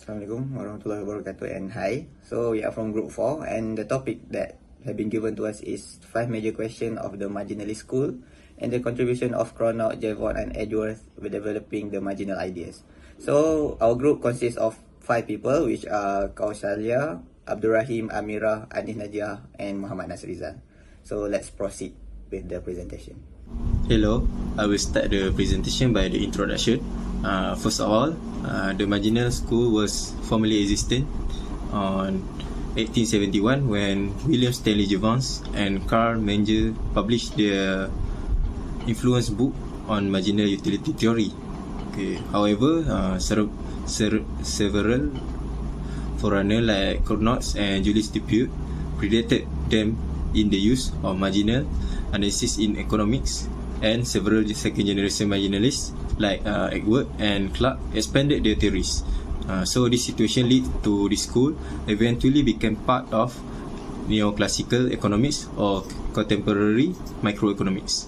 Assalamualaikum warahmatullahi wabarakatuh and hi. So we are from group 4 and the topic that have been given to us is 5 major questions of the marginalist school and the contribution of Cronaut, Javon and Edgeworth with developing the marginal ideas. So our group consists of 5 people which are Kaushalya, Abdul, Rahim, Amirah, Aziz, Najiha and Muhammad Nasrizal. So let's proceed with the presentation. Hello, I will start the presentation by the introduction. First of all, the marginal school was formally existent on 1871 when William Stanley Jevons and Karl Menger published their influence book on marginal utility theory. Okay. However, several foreigners like Cronaut and Julius Dupuy predated them in the use of marginal analysis in economics, and several second-generation marginalists like Edward and Clark expanded their theories. So this situation led to this school eventually became part of neoclassical economics or contemporary microeconomics.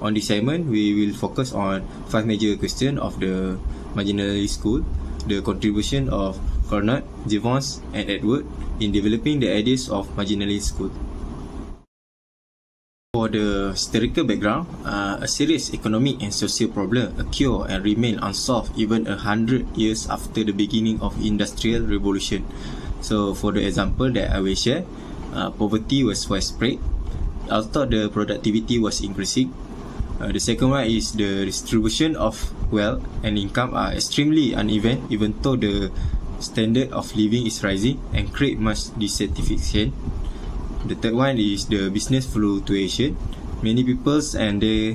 On this segment, we will focus on 5 major questions of the marginalist school, the contribution of Cronaut, Jevons and Edward in developing the ideas of marginalist school. For the historical background, a serious economic and social problem occur and remain unsolved even 100 years after the beginning of Industrial Revolution. So, for the example that I will share, poverty was widespread, although the productivity was increasing. The second one is the distribution of wealth and income are extremely uneven, even though the standard of living is rising and create much dissatisfaction. The third one is the business fluctuation. Many peoples and they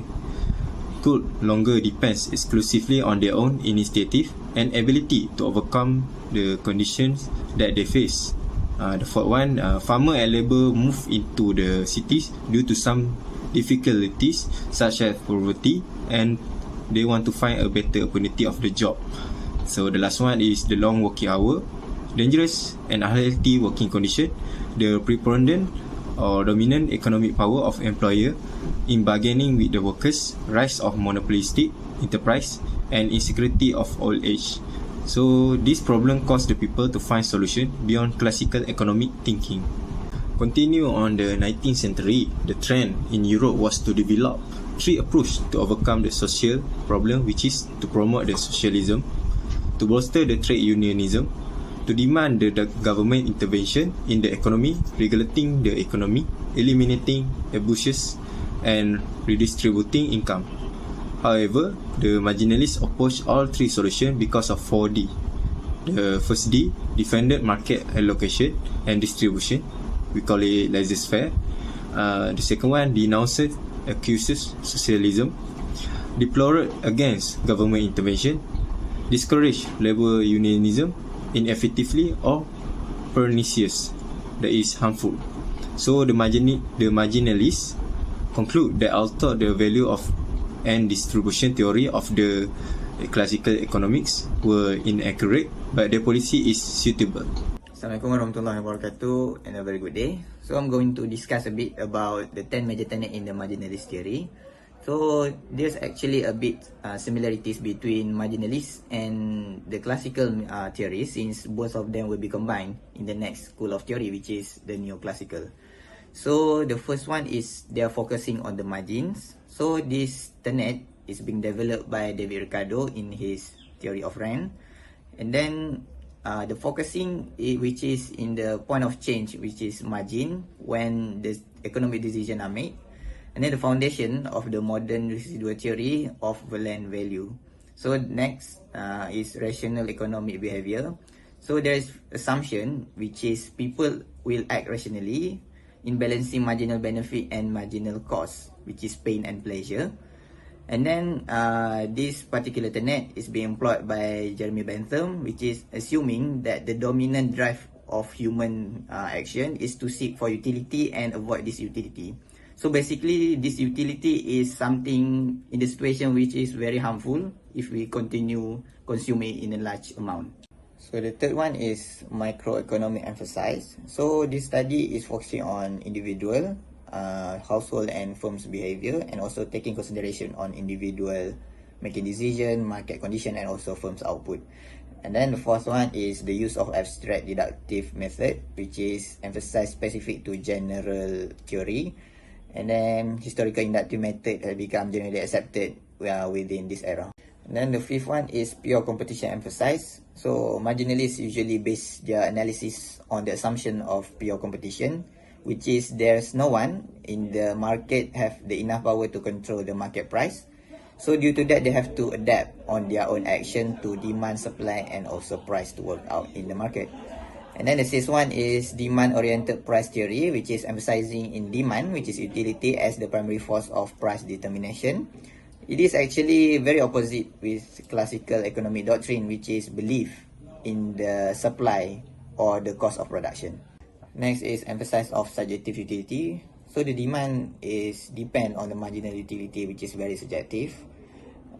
could longer depends exclusively on their own initiative and ability to overcome the conditions that they face. The fourth one, farmer and labor move into the cities due to some difficulties such as poverty, and they want to find a better opportunity of the job. So the last one is the long working hour, dangerous and unhealthy working condition, the preponderant or dominant economic power of employer in bargaining with the workers, rise of monopolistic enterprise, and insecurity of old age. So this problem caused the people to find solution beyond classical economic thinking. Continue on the 19th century, the trend in Europe was to develop 3 approaches to overcome the social problem, which is to promote the socialism, to bolster the trade unionism, to demand the government intervention in the economy, regulating the economy, eliminating abuses, and redistributing income. However, the marginalists opposed all 3 solutions because of 4D. The first D, defended market allocation and distribution. We call it laissez-faire. The second one, denounced, accuses socialism, deplored against government intervention, discouraged labor unionism, ineffectively or pernicious, that is harmful. So the marginalists conclude that although the value of and distribution theory of the classical economics were inaccurate, but the policy is suitable. Assalamualaikum warahmatullahi wabarakatuh and a very good day. So I'm going to discuss a bit about the 10 major tenets in the marginalist theory. So there's actually a bit similarities between marginalists and the classical theories, since both of them will be combined in the next school of theory, which is the neoclassical. So the first one is they are focusing on the margins. So this tenet is being developed by David Ricardo in his theory of rent, and then the focusing which is in the point of change, which is margin when the economic decisions are made. And then the foundation of the modern residual theory of land value. So next is rational economic behavior. So there is assumption which is people will act rationally in balancing marginal benefit and marginal cost, which is pain and pleasure. And then this particular tenet is being employed by Jeremy Bentham, which is assuming that the dominant drive of human action is to seek for utility and avoid disutility. So basically, this utility is something in the situation which is very harmful if we continue consuming in a large amount. So the third one is microeconomic emphasis. So this study is focusing on individual, household and firms behavior, and also taking consideration on individual making decision, market condition, and also firms output. And then the fourth one is the use of abstract deductive method, which is emphasized specific to general theory. And then historical inductive method has become generally accepted within this era. And then the fifth one is pure competition emphasized. So marginalists usually base their analysis on the assumption of pure competition, which is there's no one in the market have the enough power to control the market price. So due to that, they have to adapt on their own action to demand, supply, and also price to work out in the market. And then the sixth one is demand-oriented price theory, which is emphasizing in demand, which is utility as the primary force of price determination. It is actually very opposite with classical economic doctrine, which is belief in the supply or the cost of production. Next is emphasis of subjective utility. So the demand is depend on the marginal utility, which is very subjective.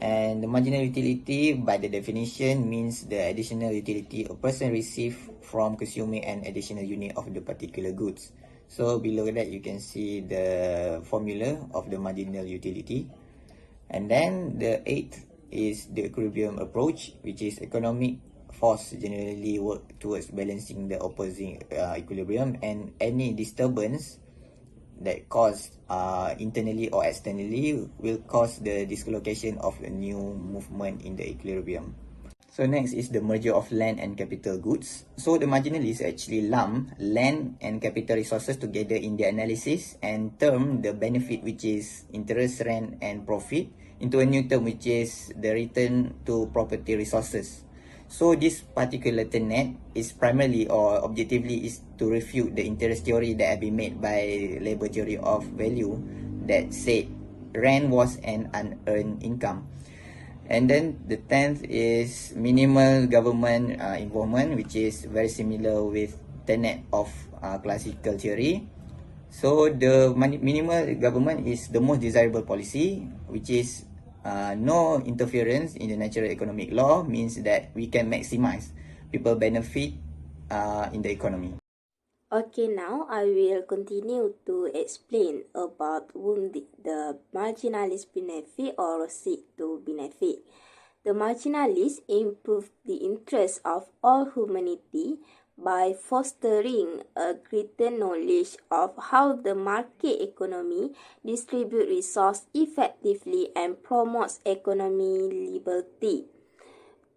And the marginal utility, by the definition, means the additional utility a person receive from consuming an additional unit of the particular goods. So below that, you can see the formula of the marginal utility. And then the eighth is the equilibrium approach, which is economic force generally work towards balancing the opposing equilibrium, and any disturbance that caused internally or externally will cause the dislocation of a new movement in the equilibrium. So next is the merger of land and capital goods. So the marginalists actually lump land and capital resources together in their analysis and term the benefit, which is interest, rent, and profit, into a new term, which is the return to property resources. So this particular tenet is primarily or objectively is to refute the interest theory that have been made by labor theory of value that said rent was an unearned income. And then the 10th is minimal government involvement, which is very similar with tenet of classical theory. So the minimal government is the most desirable policy, which is no interference in the natural economic law, means that we can maximize people benefit in the economy. Okay, now I will continue to explain about whom the marginalist benefit or seek to benefit. The marginalists improve the interests of all humanity by fostering a greater knowledge of how the market economy distributes resources effectively and promotes economic liberty.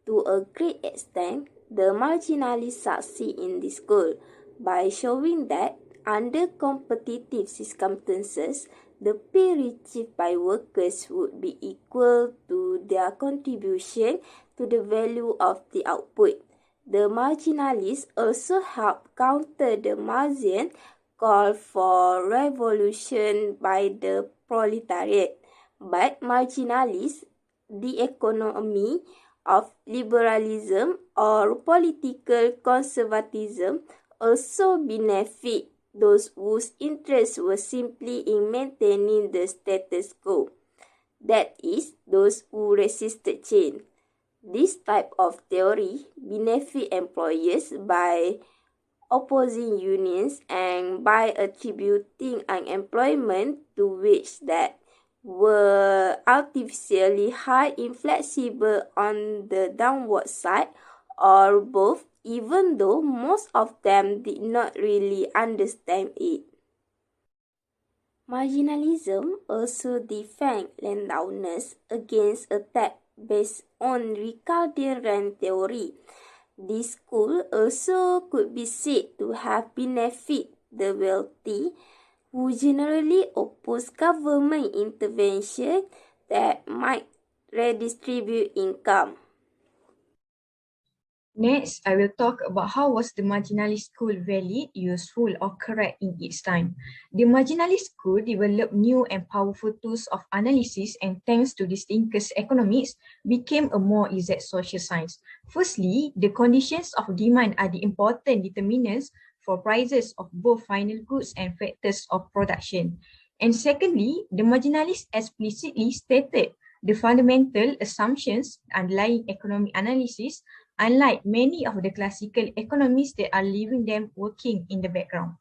To a great extent, the marginalists succeed in this goal by showing that under competitive circumstances, the pay received by workers would be equal to their contribution to the value of the output. The marginalists also help counter the Marxian call for revolution by the proletariat. But marginalists, the economy of liberalism or political conservatism, also benefit those whose interests were simply in maintaining the status quo, that is, those who resisted change. This type of theory benefit employers by opposing unions and by attributing unemployment to wages that were artificially high, inflexible on the downward side, or both, even though most of them did not really understand it. Marginalism also defends landowners against attack based on Ricardian rent theory. This school also could be said to have benefited the wealthy, who generally oppose government intervention that might redistribute income. Next, I will talk about how was the marginalist school valid, useful, or correct in its time. The marginalist school developed new and powerful tools of analysis, and thanks to this thinkers' economics, became a more exact social science. Firstly, the conditions of demand are the important determinants for prices of both final goods and factors of production. And secondly, the marginalists explicitly stated the fundamental assumptions underlying economic analysis, unlike many of the classical economists that are leaving them working in the background.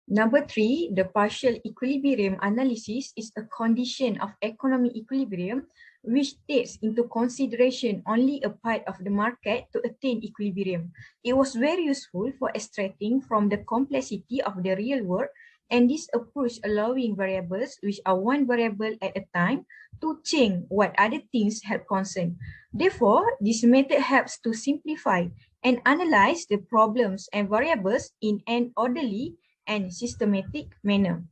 Number 3, the partial equilibrium analysis is a condition of economic equilibrium which takes into consideration only a part of the market to attain equilibrium. It was very useful for extracting from the complexity of the real world, and this approach allowing variables, which are one variable at a time, to change what other things have concern. Therefore, this method helps to simplify and analyze the problems and variables in an orderly and systematic manner.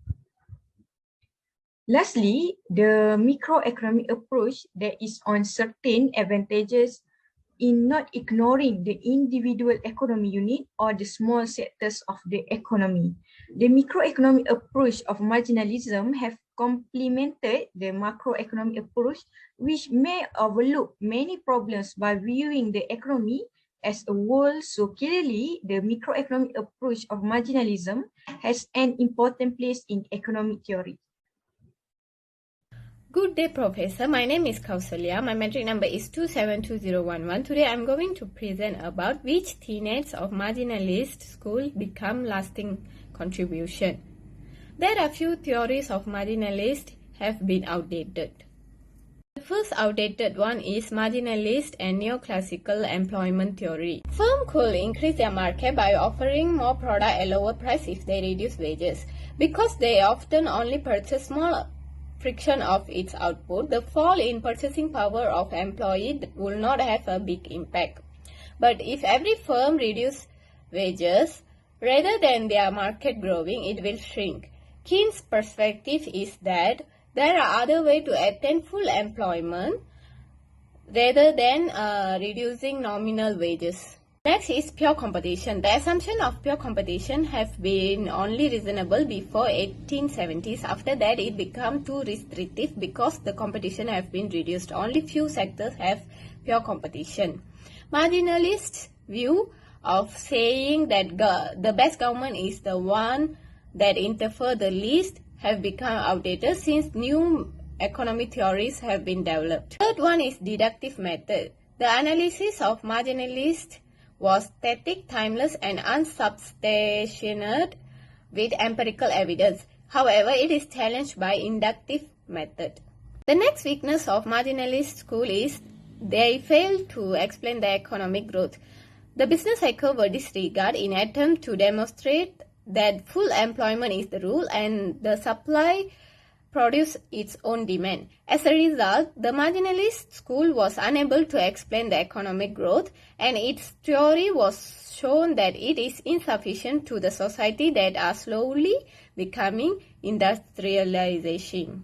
Lastly, the microeconomic approach that is on certain advantages in not ignoring the individual economy unit or the small sectors of the economy. The microeconomic approach of marginalism have complemented the macroeconomic approach, which may overlook many problems by viewing the economy as a whole. So clearly, the microeconomic approach of marginalism has an important place in economic theory. Good day, Professor. My name is Kaushalya. My metric number is 272011. Today I'm going to present about which tenets of marginalist school become lasting contribution. There are few theories of marginalist have been outdated. The first outdated one is marginalist and neoclassical employment theory. Firm could increase their market by offering more product at lower price if they reduce wages. Because they often only purchase small fraction of its output, the fall in purchasing power of employee will not have a big impact. But if every firm reduces wages, rather than their market growing, it will shrink. Keynes' perspective is that there are other ways to attain full employment rather than reducing nominal wages. Next is pure competition. The assumption of pure competition have been only reasonable before 1870s. After that, it became too restrictive because the competition have been reduced. Only few sectors have pure competition. Marginalist view of saying that the best government is the one that interfere the least have become outdated since new economic theories have been developed. Third one is deductive method. The analysis of marginalist was static, timeless, and unsubstantiated with empirical evidence. However, it is challenged by inductive method. The next weakness of marginalist school is they fail to explain the economic growth. The business cycle were disregarded in attempt to demonstrate that full employment is the rule and the supply produce its own demand. As a result, the marginalist school was unable to explain the economic growth, and its theory was shown that it is insufficient to the society that are slowly becoming industrialization.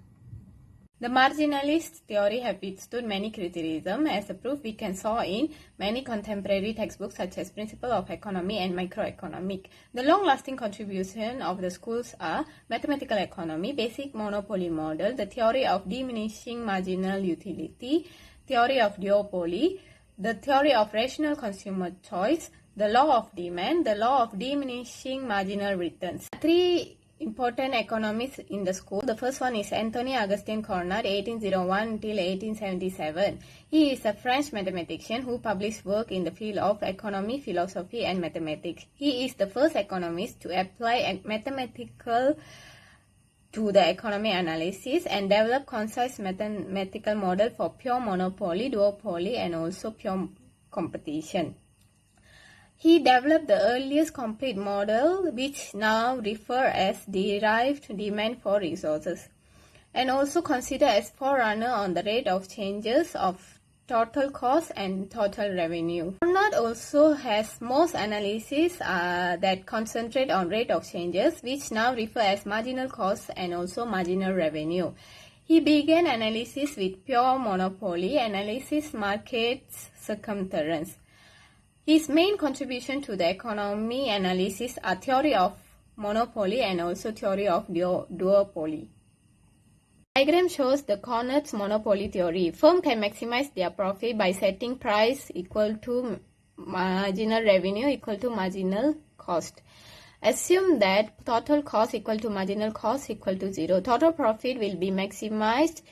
The marginalist theory have withstood many criticism. As a proof, we can saw in many contemporary textbooks such as Principle of Economy and Microeconomic. The long-lasting contribution of the schools are mathematical economy, basic monopoly model, the theory of diminishing marginal utility, theory of duopoly, the theory of rational consumer choice, the law of demand, the law of diminishing marginal returns. Three important economists in the school. The first one is Anthony Augustin Cournot, 1801 until 1877. He is a French mathematician who published work in the field of economy, philosophy, and mathematics. He is the first economist to apply mathematical to the economy analysis and develop concise mathematical model for pure monopoly, duopoly, and also pure competition. He developed the earliest complete model, which now refer as derived demand for resources, and also considered as forerunner on the rate of changes of total cost and total revenue. Cournot also has most analysis that concentrate on rate of changes, which now refer as marginal cost and also marginal revenue. He began analysis with pure monopoly, analysis markets circumference. His main contribution to the economy analysis are theory of monopoly and also theory of duopoly. Diagram shows the Cournot's monopoly theory. Firm can maximize their profit by setting price equal to marginal revenue equal to marginal cost. Assume that total cost equal to marginal cost equal to 0. Total profit will be maximized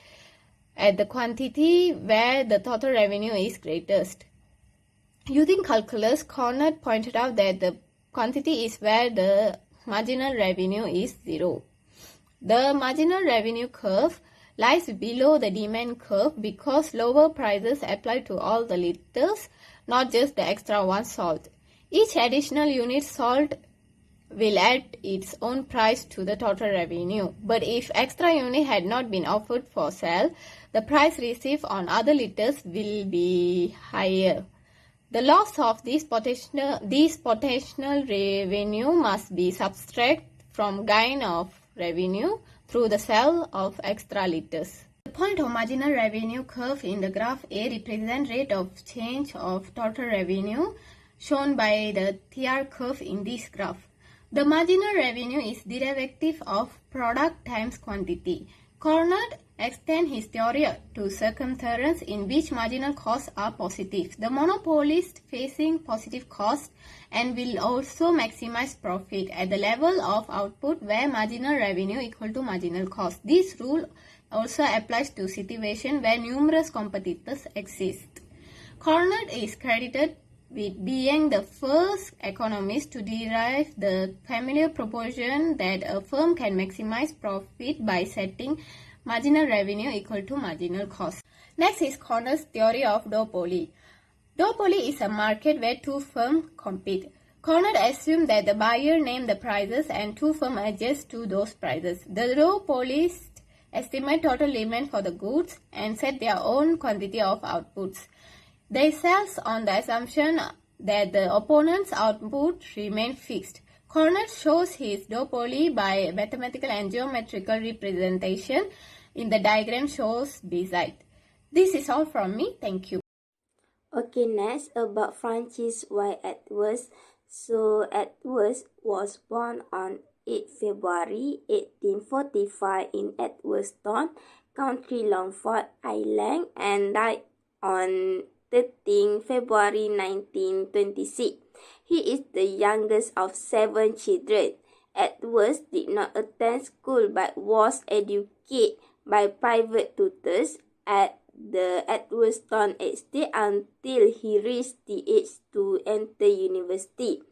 at the quantity where the total revenue is greatest. Using calculus, Cournot pointed out that the quantity is where the marginal revenue is 0. The marginal revenue curve lies below the demand curve because lower prices apply to all the liters, not just the extra one sold. Each additional unit sold will add its own price to the total revenue. But if extra unit had not been offered for sale, the price received on other liters will be higher. The loss of this potential revenue must be subtracted from gain of revenue through the sale of extra liters. The point of marginal revenue curve in the graph A represents rate of change of total revenue shown by the TR curve in this graph. The marginal revenue is derivative of product times quantity. Cornard extends his theory to circumstances in which marginal costs are positive. The monopolist facing positive costs and will also maximize profit at the level of output where marginal revenue equal to marginal cost. This rule also applies to situations where numerous competitors exist. Cornard is credited with being the first economist to derive the familiar proposition that a firm can maximize profit by setting marginal revenue equal to marginal cost. Next is Cornard's theory of duopoly. Duopoly is a market where two firms compete. Cornard assumed that the buyer named the prices and two firms adjust to those prices. The duopolists estimate total demand for the goods and set their own quantity of outputs. They sell on the assumption that the opponent's output remain fixed. Cornard shows his duopoly by mathematical and geometrical representation in the diagram shows beside. This is all from me. Thank you. Okay, next about Francis Y. Edwards. So Edwards was born on 8 February 1845 in Edwardstown, County Longford, Ireland, and died on 13 February 1926. He is the youngest of 7 children. Edwards did not attend school but was educated by private tutors at the Edwardstown estate until he reached the age to enter university.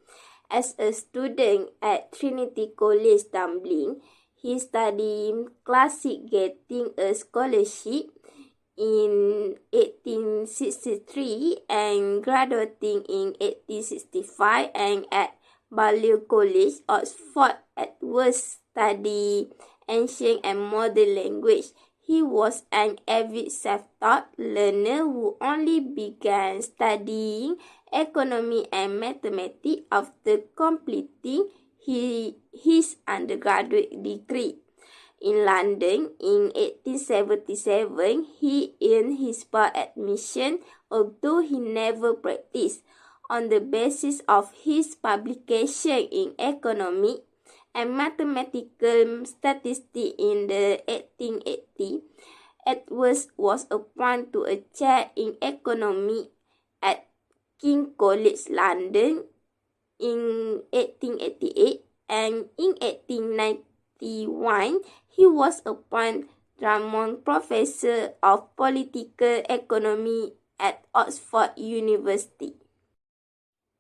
As a student at Trinity College, Dublin, he studied classics, getting a scholarship in 1863 and graduating in 1865, and at Balliol College, Oxford. Edwards studied ancient and modern language. He was an avid self-taught learner who only began studying economy and mathematics after completing his undergraduate degree. In London in 1877, he earned his bar admission, although he never practiced. On the basis of his publication in economic and mathematical statistics in the 1880s, Edwards was appointed to a chair in economy at King's College London in 1888, and in 1891 he was appointed Drummond Professor of Political Economy at Oxford University.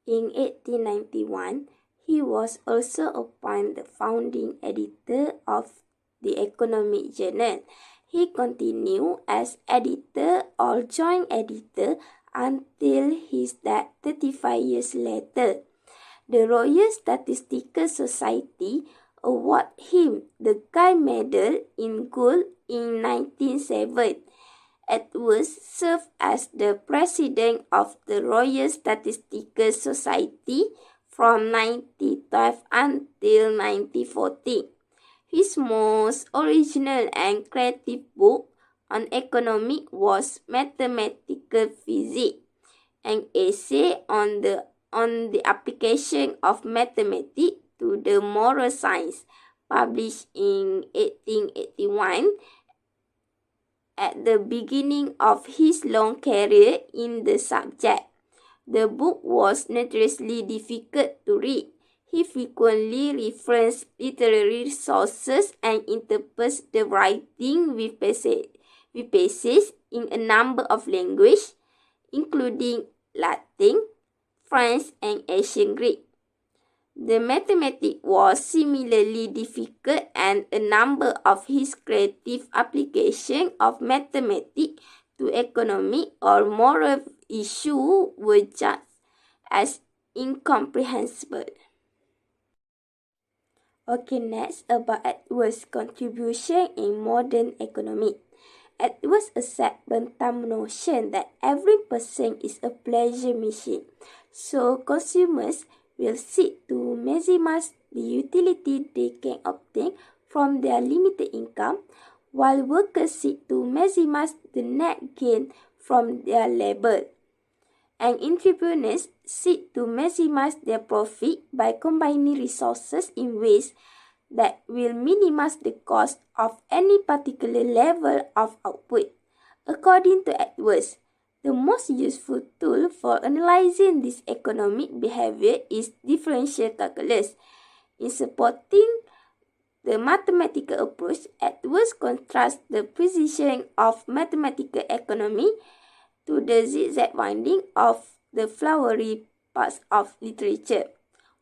In 1891, he was also appointed the founding editor of the Economic Journal. He continued as editor or joint editor until his death 35 years later. The Royal Statistical Society awarded him the Guy Medal in Gold in 1907. Edwards served as the president of the Royal Statistical Society from 1912 until 1914. His most original and creative book on economics was Mathematical Physics, an essay on the application of mathematics to the moral science, published in 1881. At the beginning of his long career in the subject, the book was notoriously difficult to read. He frequently referenced literary sources and interprets the writing with passages in a number of languages, including Latin, French, and Ancient Greek. The mathematics was similarly difficult, and a number of his creative applications of mathematics to economic or moral issues were judged as incomprehensible. Okay, next about Edward's contribution in modern economy. Edwards accepts Bentham's notion that every person is a pleasure machine, so consumers will seek to maximize the utility they can obtain from their limited income, while workers seek to maximize the net gain from their labor. And entrepreneurs seek to maximize their profit by combining resources in ways that will minimize the cost of any particular level of output. According to Edwards, the most useful tool for analyzing this economic behavior is differential calculus. In supporting the mathematical approach, Edwards contrasts the precision of mathematical economy to the zigzag winding of the flowery parts of literature.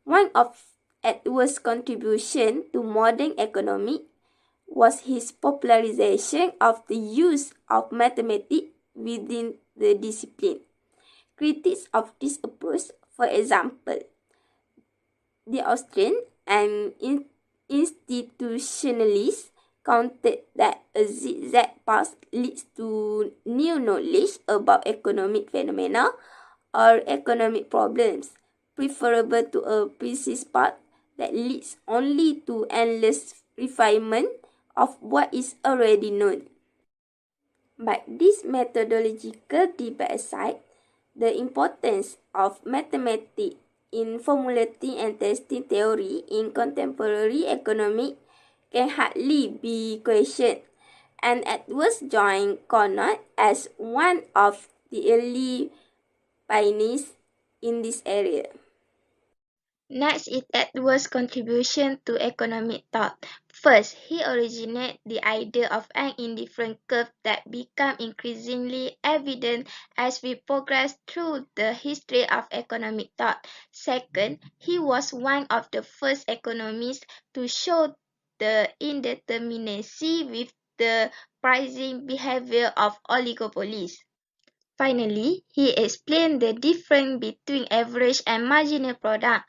One of Edwards' contribution to modern economy was his popularization of the use of mathematics within the discipline. Critics of this approach, for example, the Austrian and institutionalists counted that a zigzag path leads to new knowledge about economic phenomena or economic problems, preferable to a precise path that leads only to endless refinement of what is already known. But this methodological debate aside, the importance of mathematics in formulating and testing theory in contemporary economic can hardly be questioned, and Edwards joined Conrad as one of the early pioneers in this area. Next is Edwards' contribution to economic thought. First, he originated the idea of an indifferent curve that became increasingly evident as we progress through the history of economic thought. Second, he was one of the first economists to show the indeterminacy with the pricing behavior of oligopolies. Finally, he explained the difference between average and marginal product,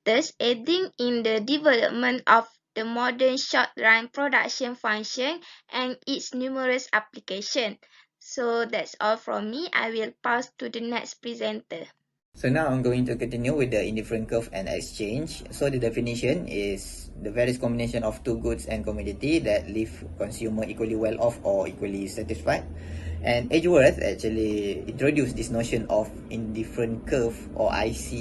thus aiding in the development of the modern short-run production function and its numerous applications. So that's all from me. I will pass to the next presenter. So now I'm going to continue with the indifferent curve and exchange. So the definition is the various combination of two goods and commodity that leave consumer equally well off or equally satisfied. And Edgeworth actually introduced this notion of indifferent curve or IC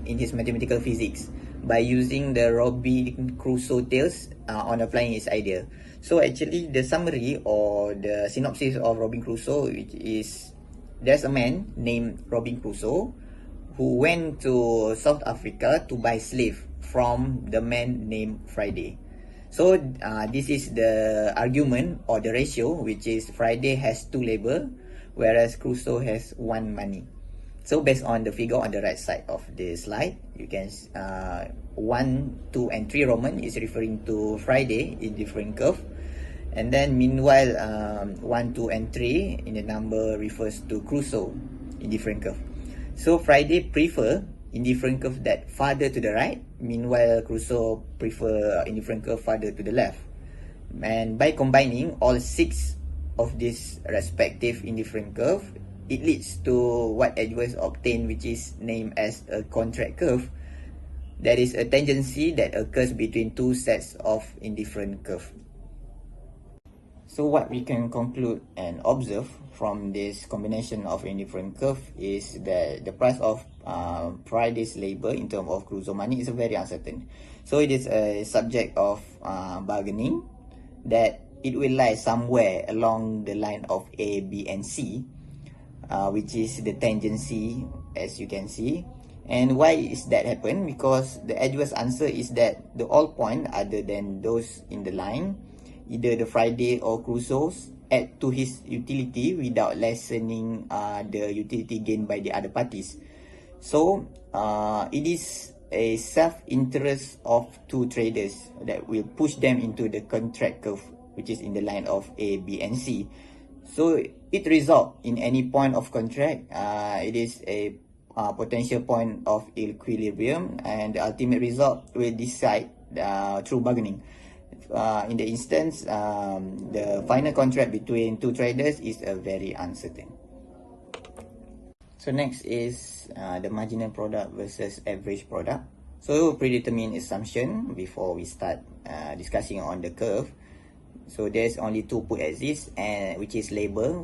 in his mathematical physics by using the Robinson Crusoe tales on applying his idea. So actually the summary or the synopsis of Robinson Crusoe, which is there's a man named Robinson Crusoe who went to South Africa to buy slave from the man named Friday. So this is the argument or the ratio, which is Friday has 2 labor, whereas Crusoe has 1 money. So based on the figure on the right side of the slide, you can 1, 2, and 3 Roman is referring to Friday in different curve, and then meanwhile 1, 2, and 3 in the number refers to Crusoe in different curve. So Friday prefer indifferent curve that farther to the right, meanwhile Crusoe prefer indifferent curve farther to the left. And by combining all 6 of these respective indifferent curve, it leads to what Edwards obtained, which is named as a contract curve. That is a tangency that occurs between 2 sets of indifferent curve. So what we can conclude and observe from this combination of indifferent curve is that the price of Friday's labor in terms of Crusoe money is very uncertain. So it is a subject of bargaining, that it will lie somewhere along the line of A, B, and C, which is the tangency, as you can see. And why is that happen? Because the Edwards answer is that the all point other than those in the line, either the Friday or Crusoe's, add to his utility without lessening the utility gained by the other parties. So it is a self-interest of two traders that will push them into the contract curve, which is in the line of A, B, and C. So it result in any point of contract. It is a potential point of equilibrium, and the ultimate result will decide through bargaining. In the instance, the final contract between two traders is very uncertain. So next is the marginal product versus average product. So predetermined assumption before we start discussing on the curve. So there's only two put exist, and which is labor,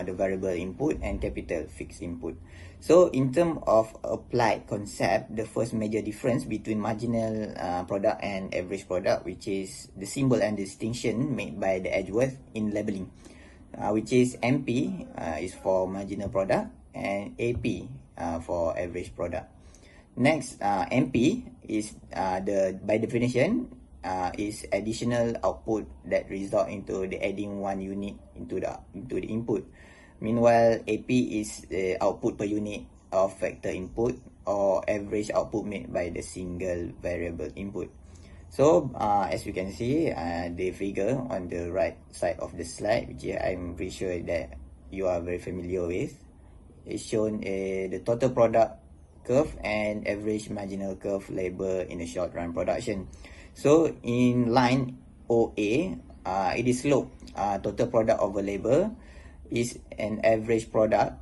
the variable input, and capital, fixed input. So in terms of applied concept, the first major difference between marginal product and average product, which is the symbol and distinction made by the Edgeworth in labeling, which is MP is for marginal product and AP for average product. Next, MP is by definition is additional output that result into the adding one unit into the input. Meanwhile, AP is the output per unit of factor input or average output made by the single variable input. So as you can see, the figure on the right side of the slide, which I'm pretty sure that you are very familiar with, is shown the total product curve and average marginal curve labor in a short run production. So in line OA, it is slope. Total product over labor is an average product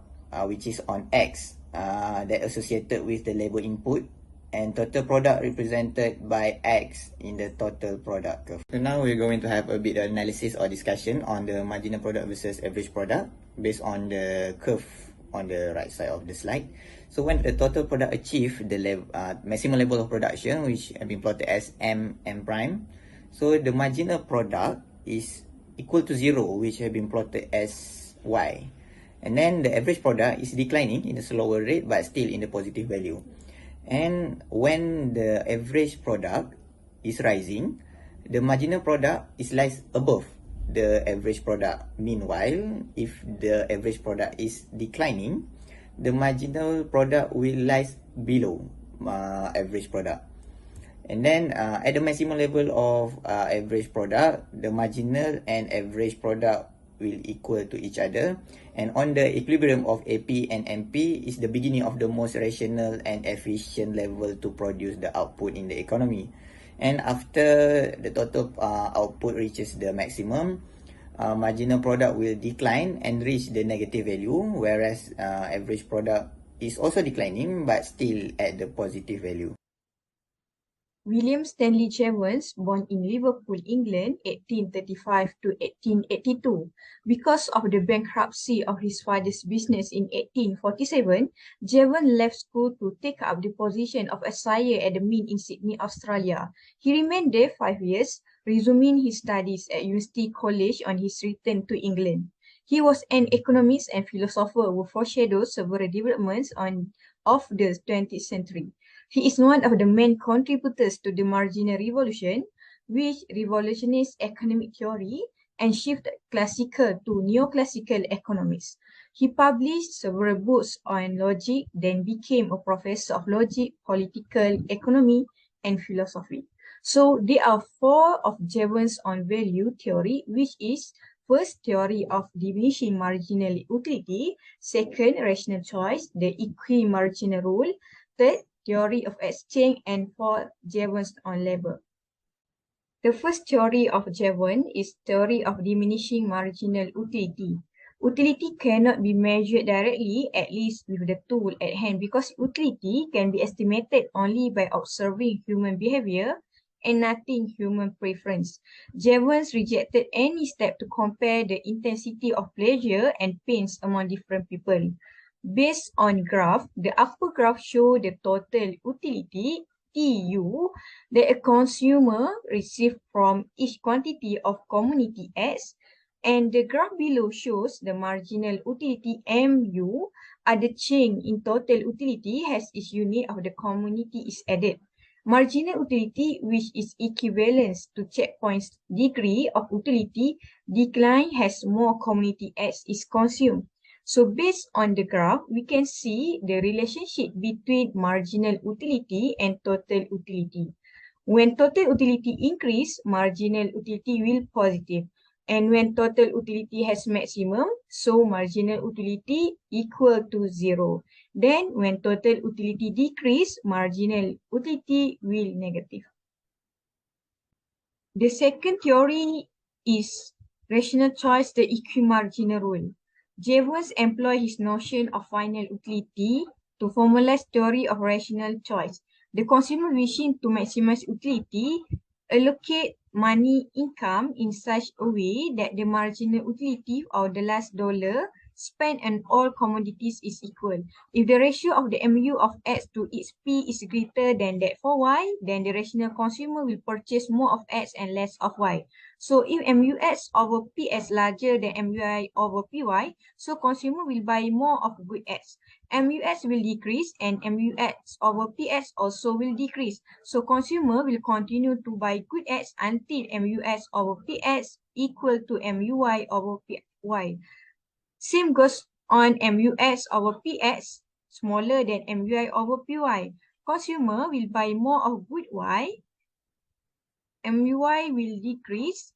which is on X that associated with the labor input, and total product represented by X in the total product curve. So now we're going to have a bit of analysis or discussion on the marginal product versus average product based on the curve on the right side of the slide. So when the total product achieve the maximum level of production, which have been plotted as M prime, so the marginal product is equal to 0, which have been plotted as Y. And then the average product is declining in a slower rate but still in the positive value. And when the average product is rising, the marginal product is lies above the average product. Meanwhile, if the average product is declining, the marginal product will lies below average product. And then at the maximum level of average product, the marginal and average product will equal to each other. And on the equilibrium of AP and MP is the beginning of the most rational and efficient level to produce the output in the economy. And after the total output reaches the maximum, marginal product will decline and reach the negative value, whereas average product is also declining but still at the positive value. William Stanley Jevons, born in Liverpool, England, 1835 to 1882. Because of the bankruptcy of his father's business in 1847, Jevons left school to take up the position of a sire at the Mint in Sydney, Australia. He remained there 5 years, resuming his studies at University College on his return to England. He was an economist and philosopher who foreshadowed several developments of the 20th century. He is one of the main contributors to the Marginal Revolution, which revolutionized economic theory and shifted classical to neoclassical economics. He published several books on logic, then became a professor of logic, political economy, and philosophy. So there are 4 of Jevons on value theory, which is first, theory of diminishing marginal utility; second, rational choice, the equi-marginal rule; third, theory of exchange; and fourth, Jevons on labor. The first theory of Jevons is theory of diminishing marginal utility. Utility cannot be measured directly, at least with the tool at hand, because utility can be estimated only by observing human behavior and nothing human preference. Jevons rejected any step to compare the intensity of pleasure and pains among different people. Based on graph, the upper graph shows the total utility, TU, that a consumer receives from each quantity of commodity X, and the graph below shows the marginal utility, MU, are the change in total utility as each unit of the commodity is added. Marginal utility, which is equivalent to checkpoint's degree of utility, decline as more commodity X is consumed. So based on the graph, we can see the relationship between marginal utility and total utility. When total utility increase, marginal utility will positive. And when total utility has maximum, so marginal utility equal to 0. Then when total utility decrease, marginal utility will negative. The second theory is rational choice, the equimarginal rule. Jevons employed his notion of final utility to formalize theory of rational choice. The consumer wishing to maximize utility allocate money income in such a way that the marginal utility or the last dollar spent on all commodities is equal. If the ratio of the MU of X to its P is greater than that for Y, then the rational consumer will purchase more of X and less of Y. So if MUX over PS larger than MUI over PY, so consumer will buy more of good X. MUX will decrease and MUX over PS also will decrease. So consumer will continue to buy good X until MUX over PS equal to MUY over PY. Same goes on MUX over PS, smaller than MUI over PY. Consumer will buy more of good Y, MUI will decrease,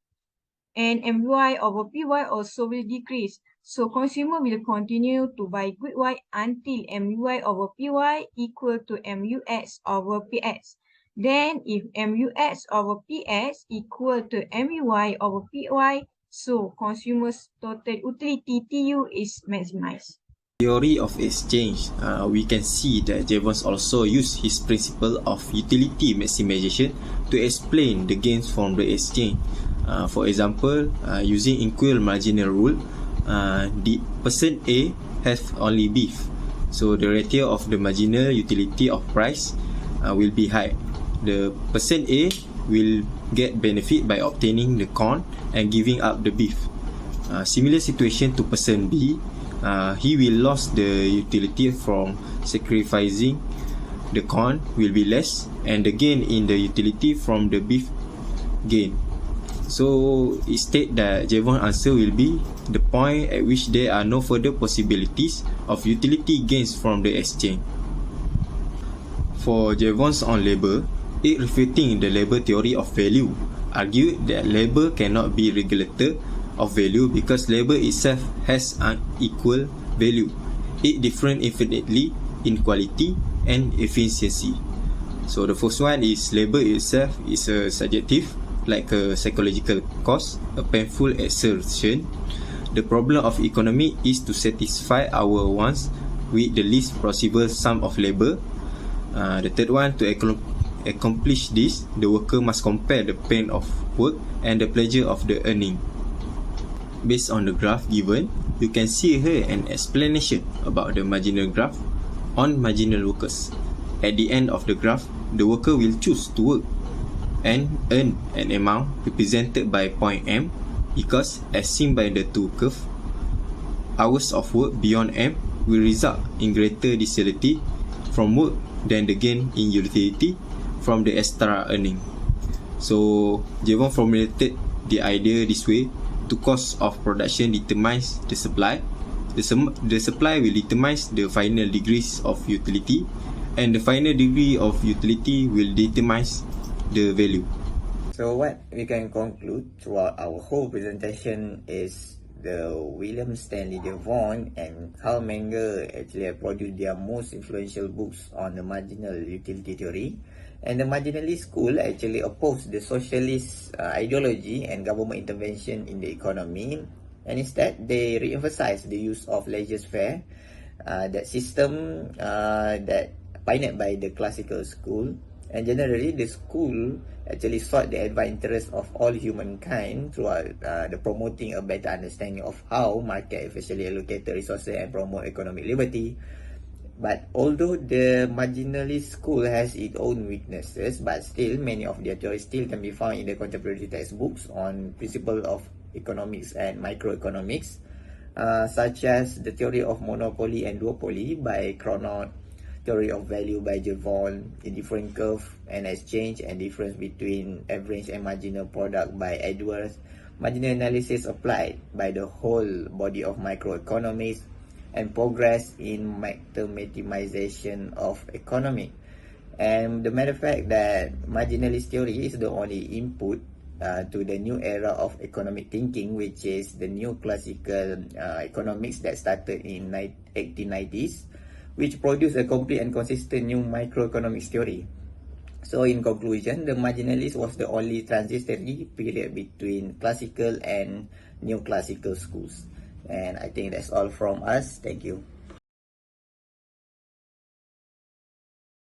and MUI over PY also will decrease. So consumer will continue to buy good Y until MUI over PY equal to MUX over PS. Then if MUX over PS equal to MUI over PY, so consumer's total utility TU is maximized. Theory of exchange, we can see that Jevons also used his principle of utility maximization to explain the gains from the exchange. For example, using equal marginal rule, the person A has only beef, so the ratio of the marginal utility of price will be high. The person A will get benefit by obtaining the corn and giving up the beef. Similar situation to person B, he will lose the utility from sacrificing the corn will be less, and the gain in the utility from the beef gain. So it states that Jevons' answer will be the point at which there are no further possibilities of utility gains from the exchange. For Jevons on labor, it refuting the labor theory of value, argued that labor cannot be regulator of value because labor itself has unequal value. It differs infinitely in quality and efficiency. So the first one is labor itself is a subjective, like a psychological cause, a painful exertion. The problem of economy is to satisfy our wants with the least possible sum of labor. The third one, to accomplish this, the worker must compare the pain of work and the pleasure of the earning. Based on the graph given, you can see here an explanation about the marginal graph on marginal workers. At the end of the graph, the worker will choose to work and earn an amount represented by point M, because as seen by the two curves, hours of work beyond M will result in greater disparity from work than the gain in utility from the extra earning. So Jevons formulated the idea this way: the cost of production determines the supply. The supply will determine the final degrees of utility, and the final degree of utility will determine the value. So what we can conclude throughout our whole presentation is the William Stanley Jevons and Karl Menger actually have produced their most influential books on the marginal utility theory. And the marginalist school actually opposed the socialist ideology and government intervention in the economy, and instead they re-emphasized the use of laissez-faire, that system that pioneered by the classical school. And generally, the school actually sought the advanced interest of all humankind throughout the promoting a better understanding of how market efficiently allocated resources and promote economic liberty. But although the marginalist school has its own weaknesses, but still many of their theories still can be found in the contemporary textbooks on principles of economics and microeconomics, such as the theory of monopoly and duopoly by Cronut, theory of value by Jevons, indifferent curve and exchange, and difference between average and marginal product by Edwards, marginal analysis applied by the whole body of microeconomics, and progress in mathemization of economy. And the matter fact that marginalist theory is the only input to the new era of economic thinking, which is the new classical economics that started in 1890s, which produced a complete and consistent new microeconomics theory. So in conclusion, the marginalist was the only transitory period between classical and neoclassical schools. And I think that's all from us. Thank you.